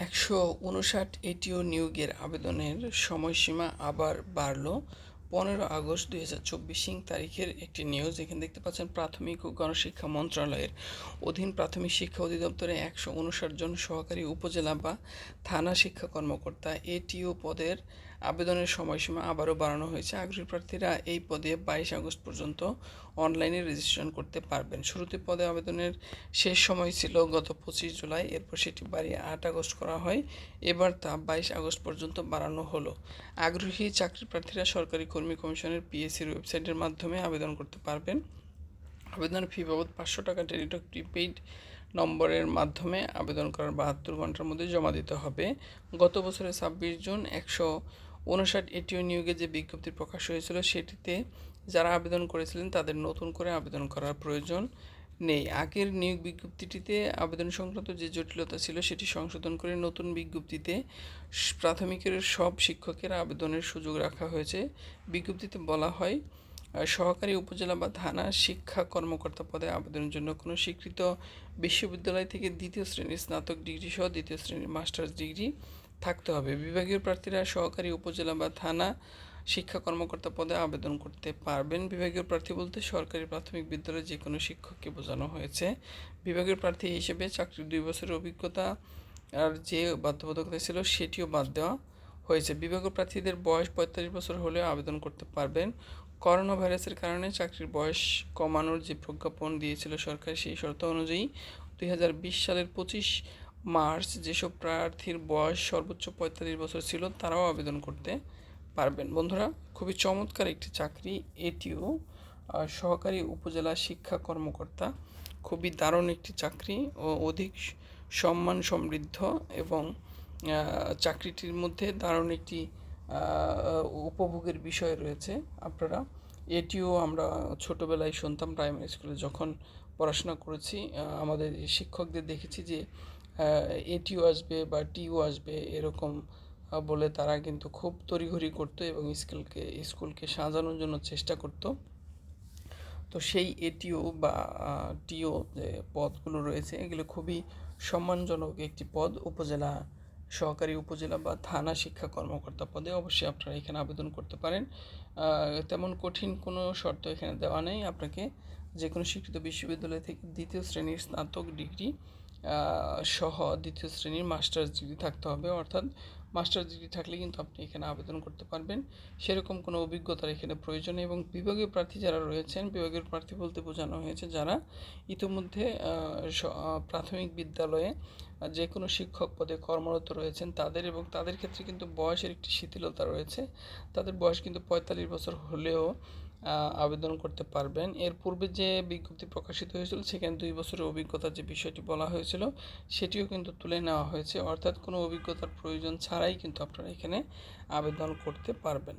159 এটিও নিয়োগের আবেদনের সময়সীমা আবার বাড়ল। 15 আগস্ট 2024 তারিখের একটি নিউজ। এখানে দেখতে পাচ্ছেন প্রাথমিক ও গণশিক্ষা মন্ত্রণালয়ের অধীন প্রাথমিক শিক্ষা অধিদপ্তরে 159 জন সহকারী উপজেলা বা থানা শিক্ষা কর্মকর্তা এটিও পদের আবেদনের সময়সীমা আবারও বাড়ানো হয়েছে। আগ্রহী প্রার্থীরা এই পদে 22 আগস্ট পর্যন্ত অনলাইনে রেজিস্ট্রেশন করতে পারবেন। শুরুতে পদে আবেদনের শেষ সময় ছিল গত 25 জুলাই, এরপর সেটি বাড়িয়ে 8 আগস্ট করা হয়। এবার তা 22 আগস্ট পর্যন্ত বাড়ানো হলো। আগ্রহী চাকরি প্রার্থীরা সরকারি কর্মী কমিশনের পিএসসির ওয়েবসাইটের মাধ্যমে আবেদন করতে পারবেন। আবেদনের ফি বাবদ 500 টাকা টেলিটক প্রিপেইড নম্বরের মাধ্যমে আবেদন করার 72 ঘন্টার মধ্যে জমা দিতে হবে। গত বছরের 26 জুন 159 এটিও নিয়োগে যে বিজ্ঞপ্তি প্রকাশ হয়েছিল সেটিতে যারা আবেদন করেছিলেন তাদের নতুন করে আবেদন করার প্রয়োজন নেই। আগের নিয়োগ বিজ্ঞপ্তিটিতে আবেদন সংক্রান্ত যে জটিলতা ছিল সেটি সংশোধন করে নতুন বিজ্ঞপ্তিতে প্রাথমিকের সব শিক্ষকের আবেদনের সুযোগ রাখা হয়েছে। বিজ্ঞপ্তিতে বলা হয়, সহকারী উপজেলা বা থানা শিক্ষা কর্মকর্তা পদে আবেদনের জন্য কোনো স্বীকৃত বিশ্ববিদ্যালয় থেকে 2য় শ্রেণীর স্নাতক ডিগ্রি সহ 2য় শ্রেণীর মাস্টার্স ডিগ্রি থাকতে হবে। বিভাগীয় প্রার্থীরা সহকারী উপজেলা বা থানা শিক্ষা কর্মকর্তা পদে আবেদন করতে পারবেন। বিভাগীয় প্রার্থী বলতে সরকারি প্রাথমিক বিদ্যালয়ে যে কোনো শিক্ষককে বোঝানো হয়েছে। বিভাগীয় প্রার্থী হিসেবে চাকরির 2 বছরের অভিজ্ঞতা আর যে বাধ্যবাধকতা ছিল সেটিও বাদ দেওয়া হয়েছে। বিভাগীয় প্রার্থীদের বয়স 45 বছর হলেও আবেদন করতে পারবেন। করোনা ভাইরাসের কারণে চাকরির বয়স কমানোর যে প্রজ্ঞাপন দিয়েছিল সরকার, সেই শর্ত অনুযায়ী 2020 সালের 25 মার্চ যেসব প্রার্থীর বয়স সর্বোচ্চ 45 বছর ছিল তারাও আবেদন করতে পারবেন। বন্ধুরা, খুবই চমৎকার একটি চাকরি এটিও, সহকারী উপজেলা শিক্ষা কর্মকর্তা। খুবই দারুণ একটি চাকরি ও অধিক সম্মান সমৃদ্ধ, এবং চাকরিটির মধ্যে দারুণ একটি উপভোগের বিষয় রয়েছে। আপনারা এটিও আমরা ছোটোবেলায় শুনতাম, প্রাইমারি স্কুলে যখন পড়াশোনা করেছি আমাদের শিক্ষকদের দেখেছি যে এটিও আসবে বা টিও আসবে এরকম বলে তারা কিন্তু খুব তড়িঘড়ি করতো এবং স্কুলকে সাজানোর জন্য চেষ্টা করতো। তো সেই এটিও বা টিও যে পদগুলো রয়েছে এগুলো খুবই সম্মানজনক একটি পদ। সহকারী উপজেলা বা থানা শিক্ষা কর্মকর্তা পদে অবশ্যই আপনারা এখানে আবেদন করতে পারেন। তেমন কঠিন কোনো শর্ত এখানে দেওয়া নেই। আপনাকে যে কোনো স্বীকৃত বিশ্ববিদ্যালয় থেকে 2য় শ্রেণীর স্নাতক ডিগ্রি সহ 2য় শ্রেণীর মাস্টার্স ডিগ্রি থাকতে হবে। অর্থাৎ মাস্টার্স ডিগ্রি থাকলে কিন্তু আপনি এখানে আবেদন করতে পারবেন। সেরকম কোনো অভিজ্ঞতার এখানে প্রয়োজন নেই। এবং বিভাগীয় প্রার্থী যারা রয়েছেন, বিভাগীয় প্রার্থী বলতে বোঝানো হয়েছে যারা ইতিমধ্যে প্রাথমিক বিদ্যালয়ে যে কোনো শিক্ষক পদে কর্মরত রয়েছেন তাদের, এবং তাদের ক্ষেত্রে কিন্তু বয়সের একটি শিথিলতা রয়েছে। তাদের বয়স কিন্তু 45 বছর হলেও আবেদন করতে পারবেন। এর পূর্বে যে বিজ্ঞপ্তি প্রকাশিত হয়েছিল সেখানে 2 বছরের অভিজ্ঞতার যে বিষয়টি বলা হয়েছিল সেটিও কিন্তু তুলে নেওয়া হয়েছে। অর্থাৎ কোনো অভিজ্ঞতার প্রয়োজন ছাড়াই কিন্তু আপনারা এখানে আবেদন করতে পারবেন।